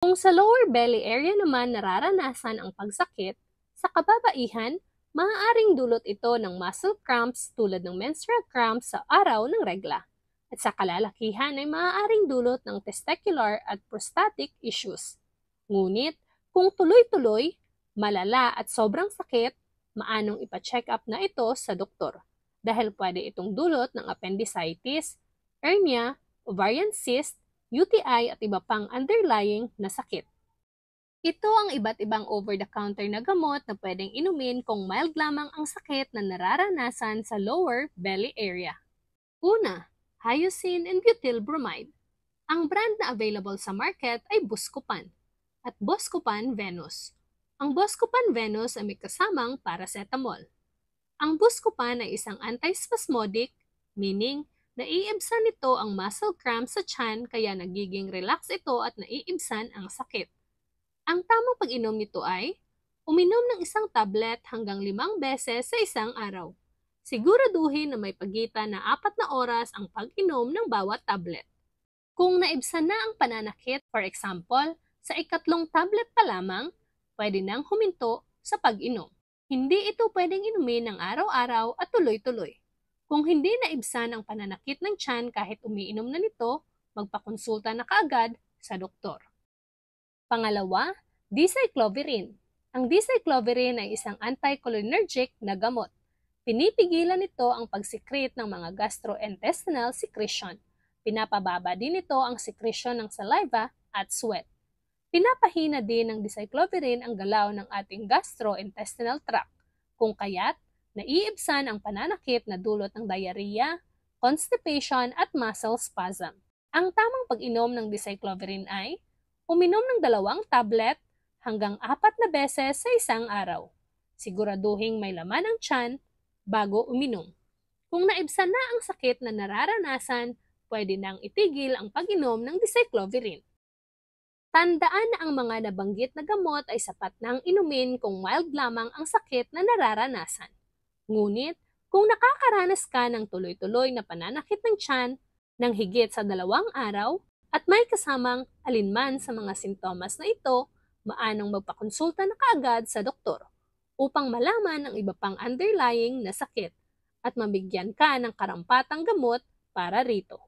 Kung sa lower belly area naman nararanasan ang pagsakit, sa kababaihan, maaaring dulot ito ng muscle cramps tulad ng menstrual cramps sa araw ng regla. At sa kalalakihan ay maaaring dulot ng testicular at prostatic issues. Ngunit, kung tuloy-tuloy, malala at sobrang sakit, maanong ipa-check up na ito sa doktor dahil pwede itong dulot ng appendicitis, hernia, ovarian cyst, UTI at iba pang underlying na sakit. Ito ang iba't ibang over-the-counter na gamot na pwedeng inumin kung mild lamang ang sakit na nararanasan sa lower belly area. Una, hyoscine and butyl bromide. Ang brand na available sa market ay Buscopan at Buscopan Venus. Ang Buscopan Venus ay may kasamang paracetamol. Ang Buscopan ay isang antispasmodic, meaning naiibsan nito ang muscle cramp sa tiyan kaya nagiging relax ito at naiibsan ang sakit. Ang tamang pag-inom nito ay uminom ng isang tablet hanggang 5 beses sa isang araw. Siguraduhin na may pagitan na 4 na oras ang pag-inom ng bawat tablet. Kung naibsan na ang pananakit, for example, sa ikatlong tablet pa lamang, pwede nang huminto sa pag-inom. Hindi ito pwedeng inumin ng araw-araw at tuloy-tuloy. Kung hindi naibsan ang pananakit ng tiyan kahit umiinom na nito, magpakonsulta na kaagad sa doktor. Pangalawa, dicyclovirin. Ang dicyclovirin ay isang anticholinergic na gamot. Pinipigilan nito ang pagsikret ng mga gastrointestinal secretion. Pinapababa din ito ang secretion ng saliva at sweat. Pinapahina din ng dicyclovirin ang galaw ng ating gastrointestinal tract, kung kaya't naiibsan ang pananakit na dulot ng diarrhea, constipation at muscle spasm. Ang tamang pag-inom ng dicyclovirin ay uminom ng 2 tablet hanggang 4 na beses sa isang araw. Siguraduhin may laman ang tiyan bago uminom. Kung naibsan na ang sakit na nararanasan, pwede nang itigil ang pag-inom ng dicyclovirin. Tandaan na ang mga nabanggit na gamot ay sapat na ang inumin kung mild lamang ang sakit na nararanasan. Ngunit, kung nakakaranas ka ng tuloy-tuloy na pananakit ng tiyan ng higit sa 2 araw at may kasamang alinman sa mga sintomas na ito, maanong magpakonsulta na kaagad sa doktor upang malaman ang iba pang underlying na sakit at mabigyan ka ng karampatang gamot para rito.